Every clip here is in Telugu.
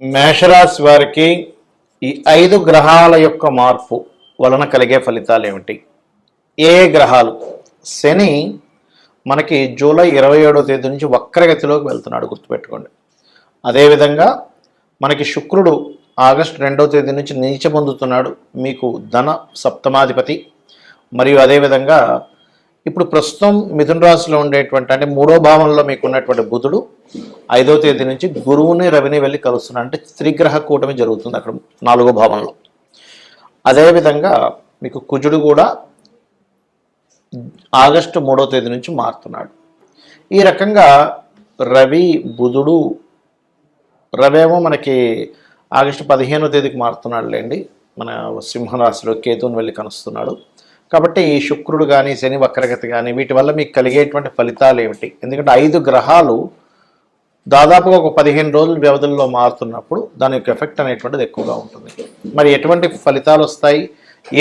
మేషరాశి వారికి ఈ 5 గ్రహాల యొక్క మార్పు వలన కలిగే ఫలితాలు ఏమిటి? ఏ గ్రహాలు? శని మనకి జూలై 27వ తేదీ నుంచి వక్రగతిలోకి వెళ్తున్నాడు, గుర్తుపెట్టుకోండి. అదేవిధంగా మనకి శుక్రుడు ఆగస్టు 2వ తేదీ నుంచి నీచ పొందుతున్నాడు, మీకు ధన సప్తమాధిపతి. మరియు అదేవిధంగా ఇప్పుడు ప్రస్తుతం మిథున రాశిలో ఉండేటువంటి అంటే 3వ భావంలో మీకు ఉన్నటువంటి బుధుడు 5వ తేదీ నుంచి గురువుని రవిని వెళ్ళి కలుస్తున్నాడు. అంటే త్రిగ్రహ కూటమి జరుగుతుంది అక్కడ 4వ భావంలో. అదేవిధంగా మీకు కుజుడు కూడా ఆగస్టు 3వ తేదీ నుంచి మారుతున్నాడు. ఈ రకంగా రవి బుధుడు, రవేమో మనకి ఆగస్టు 15వ తేదీకి మారుతున్నాడు లేండి, మన సింహరాశిలో కేతువుని వెళ్ళి కలుస్తున్నాడు. కాబట్టి ఈ శుక్రుడు కానీ శని వక్రగతి కానీ వీటి వల్ల మీకు కలిగేటువంటి ఫలితాలు ఏమిటి? ఎందుకంటే 5 గ్రహాలు దాదాపుగా ఒక 15 రోజుల వ్యవధుల్లో మారుతున్నప్పుడు దాని యొక్క ఎఫెక్ట్ అనేటువంటిది ఎక్కువగా ఉంటుంది. మరి ఎటువంటి ఫలితాలు వస్తాయి,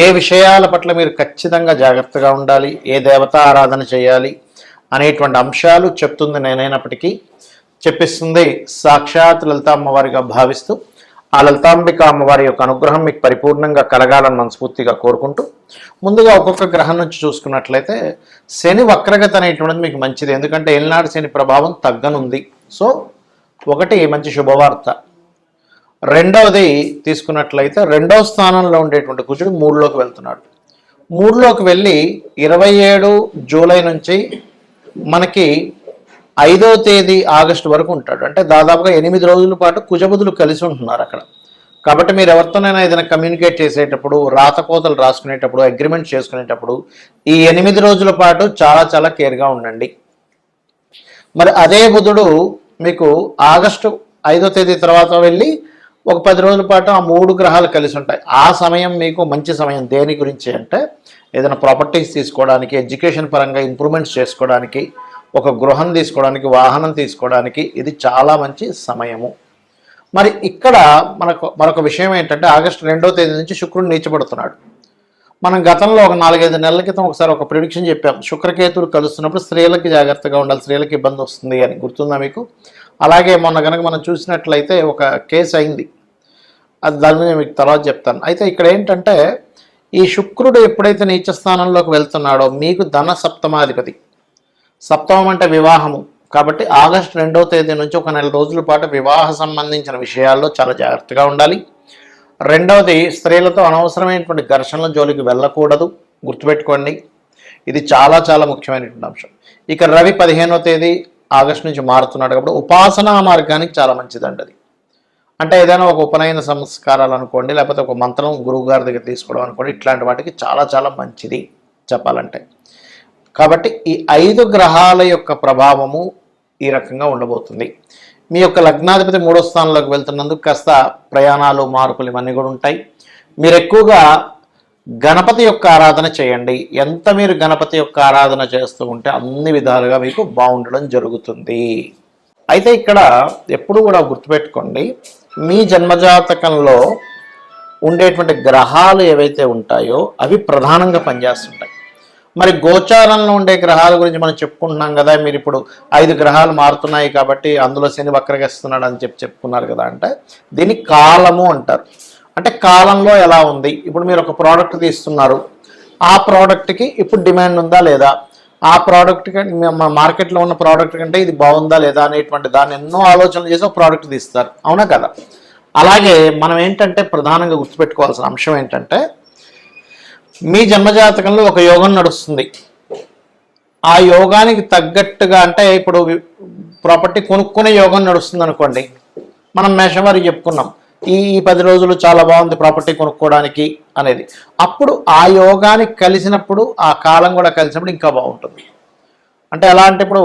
ఏ విషయాల పట్ల మీరు ఖచ్చితంగా జాగ్రత్తగా ఉండాలి, ఏ దేవతా ఆరాధన చేయాలి అనేటువంటి అంశాలు చెప్తుంది నేనైనప్పటికీ చెప్పిస్తుంది సాక్షాత్ లలిత అమ్మవారిగా భావిస్తూ ఆ లలితాంబిక అమ్మవారి యొక్క అనుగ్రహం మీకు పరిపూర్ణంగా కలగాలని మనస్ఫూర్తిగా కోరుకుంటూ, ముందుగా ఒక్కొక్క గ్రహం నుంచి చూసుకున్నట్లయితే శని వక్రగతి అనేటువంటిది మీకు మంచిది. ఎందుకంటే ఏలినాడు శని ప్రభావం తగ్గనుంది. సో ఒకటి మంచి శుభవార్త. రెండవది తీసుకున్నట్లయితే 2వ స్థానంలో ఉండేటువంటి కుజుడు 3లోకి వెళ్తున్నాడు. 3లోకి వెళ్ళి 27 జూలై నుంచి మనకి 5వ తేదీ ఆగస్టు వరకు ఉంటాడు. అంటే దాదాపుగా 8 రోజుల పాటు కుజబుధులు కలిసి ఉంటున్నారు అక్కడ. కాబట్టి మీరు ఎవరితోనైనా ఏదైనా కమ్యూనికేట్ చేసేటప్పుడు, రాతకోతలు రాసుకునేటప్పుడు, అగ్రిమెంట్ చేసుకునేటప్పుడు ఈ 8 రోజుల పాటు చాలా కేర్గా ఉండండి. మరి అదే బుధుడు మీకు ఆగస్టు 5వ తేదీ తర్వాత వెళ్ళి ఒక 10 రోజుల పాటు ఆ 3 గ్రహాలు కలిసి ఉంటాయి. ఆ సమయం మీకు మంచి సమయం. దేని గురించి అంటే ఏదైనా ప్రాపర్టీస్ తీసుకోవడానికి, ఎడ్యుకేషన్ పరంగా ఇంప్రూవ్మెంట్స్ చేసుకోవడానికి, ఒక గృహం తీసుకోవడానికి, వాహనం తీసుకోవడానికి ఇది చాలా మంచి సమయము. మరి ఇక్కడ మరొక విషయం ఏంటంటే ఆగస్టు 2వ తేదీ నుంచి శుక్రుడు నీచబడుతున్నాడు. మనం గతంలో ఒక 4-5 నెలల క్రితం ఒకసారి ఒక ప్రిడిక్షన్ చెప్పాం, శుక్రకేతువులు కలుస్తున్నప్పుడు స్త్రీలకి జాగ్రత్తగా ఉండాలి, స్త్రీలకి ఇబ్బంది వస్తుంది అని. గుర్తుందా మీకు? అలాగే మొన్న కనుక మనం చూసినట్లయితే ఒక కేసు అయింది, అది దాని మీద మీకు తర్వాత చెప్తాను. అయితే ఇక్కడ ఏంటంటే ఈ శుక్రుడు ఎప్పుడైతే నీచ స్థానంలోకి వెళ్తున్నాడో మీకు ధన సప్తమాధిపతి. సప్తమం అంటే వివాహము. కాబట్టి ఆగస్టు 2వ తేదీ నుంచి ఒక 4 రోజుల పాటు వివాహ సంబంధించిన విషయాల్లో చాలా జాగ్రత్తగా ఉండాలి. రెండవది, స్త్రీలతో అనవసరమైనటువంటి ఘర్షణల జోలికి వెళ్ళకూడదు, గుర్తుపెట్టుకోండి. ఇది చాలా ముఖ్యమైనటువంటి అంశం. ఇక రవి 15వ తేదీ ఆగస్టు నుంచి మారుతున్నాడు కాబట్టి ఉపాసనా మార్గానికి చాలా మంచిదండి అది. అంటే ఏదైనా ఒక ఉపనయన సంస్కారాలు అనుకోండి, లేకపోతే ఒక మంత్రం గురువుగారి దగ్గర తీసుకోవడం అనుకోండి, ఇట్లాంటి వాటికి చాలా మంచిది చెప్పాలంటే. కాబట్టి ఈ 5 గ్రహాల యొక్క ప్రభావము ఈ రకంగా ఉండబోతుంది. మీ యొక్క లగ్నాధిపతి 3వ స్థానంలోకి వెళ్తున్నందుకు కాస్త ప్రయాణాలు, మార్పులు ఇవన్నీ కూడా ఉంటాయి. మీరు ఎక్కువగా గణపతి యొక్క ఆరాధన చేయండి. ఎంత మీరు గణపతి యొక్క ఆరాధన చేస్తూ ఉంటే అన్ని విధాలుగా మీకు బాగుండడం జరుగుతుంది. అయితే ఇక్కడ ఎప్పుడు కూడా గుర్తుపెట్టుకోండి, మీ జన్మజాతకంలో ఉండేటువంటి గ్రహాలు ఏవైతే ఉంటాయో అవి ప్రధానంగా పనిచేస్తుంటాయి. మరి గోచారంలో ఉండే గ్రహాల గురించి మనం చెప్పుకుంటున్నాం కదా. మీరు ఇప్పుడు 5 గ్రహాలు మారుతున్నాయి కాబట్టి అందులో శని వక్రగిస్తున్నాడు అని చెప్పుకున్నారు కదా. అంటే దీన్ని కాలము అంటారు. అంటే కాలంలో ఎలా ఉంది, ఇప్పుడు మీరు ఒక ప్రోడక్ట్ తీస్తున్నారు, ఆ ప్రోడక్ట్కి ఇప్పుడు డిమాండ్ ఉందా లేదా, ఆ ప్రోడక్ట్ మార్కెట్లో ఉన్న ప్రోడక్ట్ కంటే ఇది బాగుందా లేదా అనేటువంటి దాన్ని ఎన్నో ఆలోచనలు చేసి ఒక ప్రోడక్ట్ తీస్తారు, అవునా కదా. అలాగే మనం ఏంటంటే ప్రధానంగా గుర్తుపెట్టుకోవాల్సిన అంశం ఏంటంటే మీ జన్మజాతకంలో ఒక యోగం నడుస్తుంది. ఆ యోగానికి తగ్గట్టుగా, అంటే ఇప్పుడు ప్రాపర్టీ కొనుక్కునే యోగం నడుస్తుంది అనుకోండి. మనం మేషవారికి చెప్పుకున్నాం ఈ 10 రోజులు చాలా బాగుంది ప్రాపర్టీ కొనుక్కోవడానికి అనేది. అప్పుడు ఆ యోగానికి కలిసినప్పుడు, ఆ కాలం కూడా కలిసినప్పుడు ఇంకా బాగుంటుంది. అంటే ఎలా అంటే ఇప్పుడు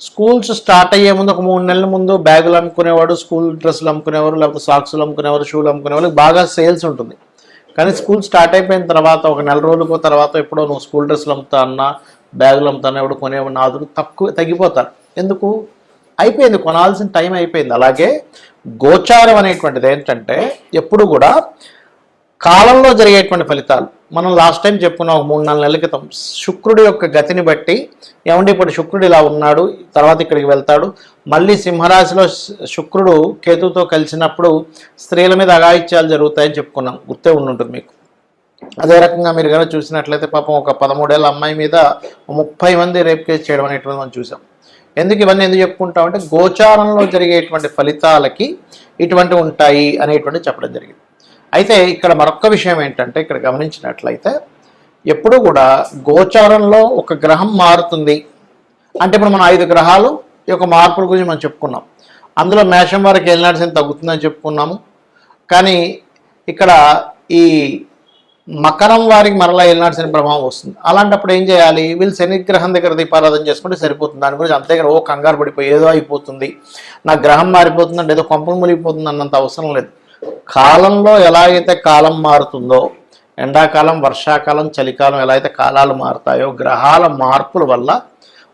స్కూల్స్ స్టార్ట్ అయ్యే ముందు ఒక 3 నెలల ముందు బ్యాగులు అమ్ముకునేవాడు, స్కూల్ డ్రెస్సులు అమ్ముకునేవారు, లేకపోతే సాక్సులు అమ్ముకునేవారు, షూలు అమ్ముకునేవాళ్ళు బాగా సేల్స్ ఉంటుంది. కానీ స్కూల్ స్టార్ట్ అయిపోయిన తర్వాత ఒక 4 రోజులకు తర్వాత ఎప్పుడో నువ్వు స్కూల్ డ్రెస్సులు అమ్ముతా అన్నా, బ్యాగులు అమ్ముతాను ఎవడు కొనేవాడు నాదుడు తగ్గిపోతారు. ఎందుకు? అయిపోయింది, కొనాల్సిన టైం అయిపోయింది. అలాగే గోచారం అనేటువంటిది ఏంటంటే ఎప్పుడు కూడా కాలంలో జరిగేటువంటి ఫలితాలు మనం లాస్ట్ టైం చెప్పుకున్నాం, ఒక 3-4 నెలల క్రితం శుక్రుడి యొక్క గతిని బట్టి ఏమంటే ఇప్పుడు శుక్రుడు ఇలా ఉన్నాడు, తర్వాత ఇక్కడికి వెళ్తాడు, మళ్ళీ సింహరాశిలో శుక్రుడు కేతుతో కలిసినప్పుడు స్త్రీల మీద అఘాయిత్యాలు జరుగుతాయని చెప్పుకున్నాం, గుర్తే ఉండుంటుంది మీకు. అదే రకంగా మీరు కనుక చూసినట్లయితే పాపం ఒక 13 ఏళ్ళ అమ్మాయి మీద 30 మంది రేప్ కేసు చేయడం అనేటువంటి మనం చూసాం. ఇవన్నీ ఎందుకు చెప్పుకుంటామంటే గోచారంలో జరిగేటువంటి ఫలితాలకి ఇటువంటి ఉంటాయి అనేటువంటి చెప్పడం జరిగింది. అయితే ఇక్కడ మరొక విషయం ఏంటంటే, ఇక్కడ గమనించినట్లయితే ఎప్పుడు కూడా గోచారంలో ఒక గ్రహం మారుతుంది అంటే, ఇప్పుడు మనం 5 గ్రహాలు ఈ యొక్క మార్పుల గురించి మనం చెప్పుకున్నాం. అందులో మేషం వారికి ఏలినాటి తగ్గుతుందని చెప్పుకున్నాము. కానీ ఇక్కడ ఈ మకరం వారికి మరలా ఏలినాటి శని ప్రభావం వస్తుంది. అలాంటప్పుడు ఏం చేయాలి? వీళ్ళు శనిగ్రహం దగ్గర దీపారాధన చేసుకుంటే సరిపోతుంది. దాని గురించి అంతేగాని కంగారు పడిపోయి ఏదో అయిపోతుంది, నా గ్రహం మారిపోతుందంటే ఏదో కొంపలు మునిగిపోతుంది అన్నంత అవసరం లేదు. కాలంలో ఎలా అయితే కాలం మారుతుందో, ఎండాకాలం, వర్షాకాలం, చలికాలం ఎలా అయితే కాలాలు మారుతాయో, గ్రహాల మార్పుల వల్ల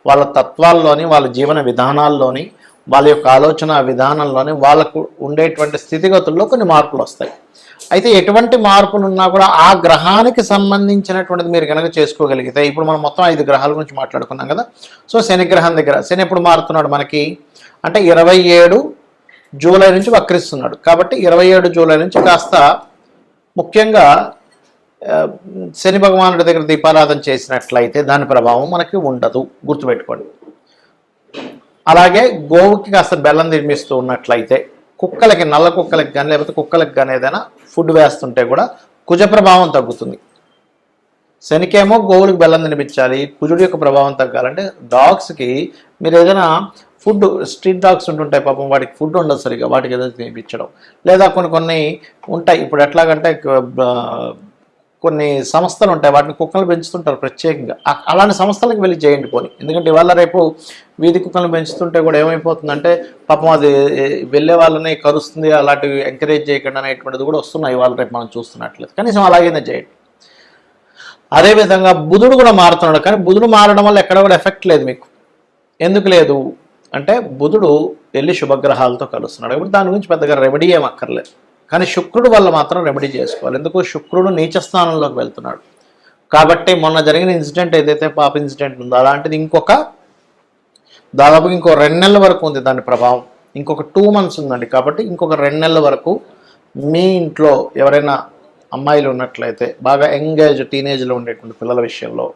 వాళ్ళ తత్వాల్లోని, వాళ్ళ జీవన విధానాల్లోని, వాళ్ళ యొక్క ఆలోచన విధానంలోని వాళ్ళకు ఉండేటువంటి స్థితిగతుల్లో కొన్ని మార్పులు వస్తాయి. అయితే ఎటువంటి మార్పులు ఉన్నా కూడా ఆ గ్రహానికి సంబంధించినటువంటిది మీరు కనుక చేసుకోగలిగితే, ఇప్పుడు మనం మొత్తం 5 గ్రహాల గురించి మాట్లాడుకున్నాం కదా. సో శని గ్రహం దగ్గర శని ఎప్పుడు మారుతున్నాడు మనకి అంటే 27 జూలై నుంచి వక్రిస్తున్నాడు. కాబట్టి 27 జూలై నుంచి కాస్త ముఖ్యంగా శని భగవానుడి దగ్గర దీపారాధన చేసినట్లయితే దాని ప్రభావం మనకి ఉండదు, గుర్తుపెట్టుకోండి. అలాగే గోవుకి కాస్త బెల్లం తినిపిస్తూ ఉన్నట్లయితే, కుక్కలకి, నల్ల కుక్కలకి కానీ లేకపోతే కుక్కలకి కానీ ఏదైనా ఫుడ్ వేస్తుంటే కూడా కుజ ప్రభావం తగ్గుతుంది. శనికేమో గోవులకు బెల్లం తినిపించాలి, కుజుడి యొక్క ప్రభావం తగ్గాలంటే డాగ్స్కి మీరు ఏదైనా ఫుడ్, స్ట్రీట్ డాగ్స్ ఉంటుంటాయి పాపం, వాటికి ఫుడ్ ఉండదు సరిగా, వాటికి ఏదైనా తినిపించడం, లేదా కొన్ని ఉంటాయి. ఇప్పుడు ఎట్లాగంటే కొన్ని సంస్థలు ఉంటాయి, వాటిని కుక్కలు పెంచుతుంటారు ప్రత్యేకంగా. అలాంటి సంస్థలకు వెళ్ళి చేయండి పోనీ. ఎందుకంటే ఇవాళ రేపు వీధి కుక్కలను పెంచుతుంటే కూడా ఏమైపోతుందంటే పాపం అది వెళ్ళే వాళ్ళని కరుస్తుంది, అలాంటివి ఎంకరేజ్ చేయకుండా అనేటువంటిది కూడా వస్తున్నాయి ఇవాళ రేపు మనం చూస్తున్నట్లేదు. కనీసం అలాగైనా చేయండి. అదేవిధంగా బుధుడు కూడా మారుతున్నాడు, కానీ బుధుడు మారడం వల్ల ఎక్కడ కూడా ఎఫెక్ట్ లేదు మీకు. ఎందుకు లేదు అంటే బుధుడు వెళ్ళి శుభగ్రహాలతో కలుస్తున్నాడు. ఇప్పుడు దాని గురించి పెద్దగా రెమెడీ ఏం అక్కర్లేదు. కానీ శుక్రుడు వల్ల మాత్రం రెమెడీ చేసుకోవాలి. ఎందుకు? శుక్రుడు నీచ స్థానంలోకి వెళ్తున్నాడు. కాబట్టి మొన్న జరిగిన ఇన్సిడెంట్ ఏదైతే పాప ఇన్సిడెంట్ ఉందో అలాంటిది దాదాపుగా ఇంకో 2 నెలల వరకు ఉంది దాని ప్రభావం. ఇంకొక 2 months ఉందండి. కాబట్టి ఇంకొక 2 నెలల వరకు మీ ఇంట్లో ఎవరైనా అమ్మాయిలు ఉన్నట్లయితే, బాగా ఎంగేజ్ టీనేజ్లో ఉండేటువంటి పిల్లల విషయంలో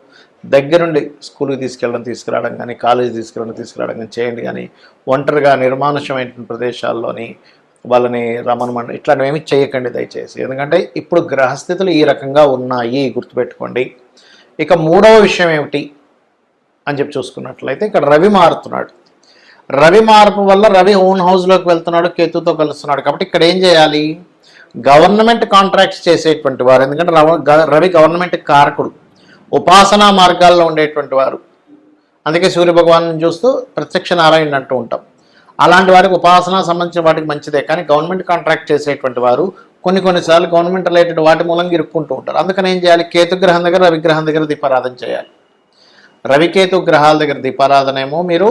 దగ్గరుండి స్కూల్కి తీసుకురావడం కానీ, కాలేజీ తీసుకురావడం కానీ చేయండి. కానీ ఒంటరిగా నిర్మానుష్యమైనటువంటి ప్రదేశాల్లోని వాళ్ళని రమణమండి ఇట్లాంటివి ఏమి చేయకండి దయచేసి. ఎందుకంటే ఇప్పుడు గ్రహస్థితులు ఈ రకంగా ఉన్నాయి, గుర్తుపెట్టుకోండి. ఇక 3వ విషయం ఏమిటి అని చెప్పి చూసుకున్నట్లయితే, ఇక్కడ రవి మారుతున్నాడు. రవి మార్పు వల్ల రవి ఓన్ హౌస్లోకి వెళ్తున్నాడు, కేతుతో కలుస్తున్నాడు. కాబట్టి ఇక్కడ ఏం చేయాలి? గవర్నమెంట్ కాంట్రాక్ట్స్ చేసేటువంటి వారు, ఎందుకంటే రవి గవర్నమెంట్ కారకుడు, ఉపాసనా మార్గాల్లో ఉండేటువంటి వారు. అందుకే సూర్యభగవాను చూస్తూ ప్రత్యక్ష నారాయణ అంటూ ఉంటాం. అలాంటి వారికి ఉపాసన సంబంధించిన వాటికి మంచిదే. కానీ గవర్నమెంట్ కాంట్రాక్ట్ చేసేటువంటి వారు కొన్నిసార్లు గవర్నమెంట్ రిలేటెడ్ వాటి మూలంగా ఇరుక్కుంటూ ఉంటారు. అందుకని ఏం చేయాలి? కేతుగ్రహం దగ్గర, రవిగ్రహం దగ్గర దీపారాధన చేయాలి. రవికేతు గ్రహాల దగ్గర దీపారాధన ఏమో మీరు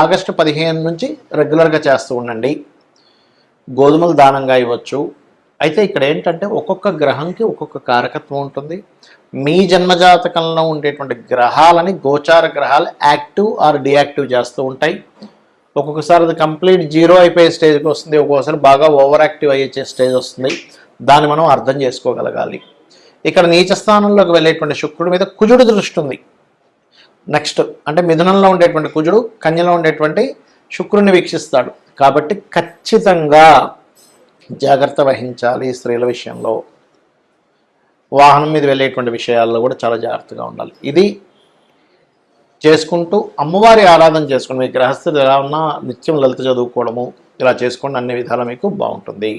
ఆగస్టు 15 నుంచి రెగ్యులర్గా చేస్తూ ఉండండి. గోధుమలు దానంగా ఇవ్వచ్చు. అయితే ఇక్కడ ఏంటంటే ఒక్కొక్క గ్రహంకి ఒక్కొక్క కారకత్వం ఉంటుంది. మీ జన్మజాతకంలో ఉండేటువంటి గ్రహాలని గోచార గ్రహాలు యాక్టివ్ ఆర్ డియాక్టివ్ చేస్తూ ఉంటాయి. ఒక్కొక్కసారి అది కంప్లీట్ 0 అయిపోయే స్టేజ్కి వస్తుంది, ఒక్కొక్కసారి బాగా ఓవర్ యాక్టివ్ అయ్యే స్టేజ్ వస్తుంది. దాన్ని మనం అర్థం చేసుకోగలగాలి. ఇక్కడ నీచ స్థానంలోకి వెళ్ళేటువంటి శుక్రుడి మీద కుజుడు దృష్టి ఉంది. నెక్స్ట్ అంటే మిథునంలో ఉండేటువంటి కుజుడు కన్యలో ఉండేటువంటి శుక్రుడిని వీక్షిస్తాడు. కాబట్టి ఖచ్చితంగా జాగ్రత్త వహించాలి. స్త్రీల విషయంలో, వాహనం మీద వెళ్ళేటువంటి విషయాల్లో కూడా చాలా జాగ్రత్తగా ఉండాలి. ఇది చేసుకుంటూ అమ్మవారి ఆరాధన చేసుకోండి. మీ గ్రహస్థితి ఎలా ఉన్నా నిత్యం లలిత చదువుకోవడము ఇలా చేసుకోండి, అన్ని విధాలా మీకు బాగుంటుంది.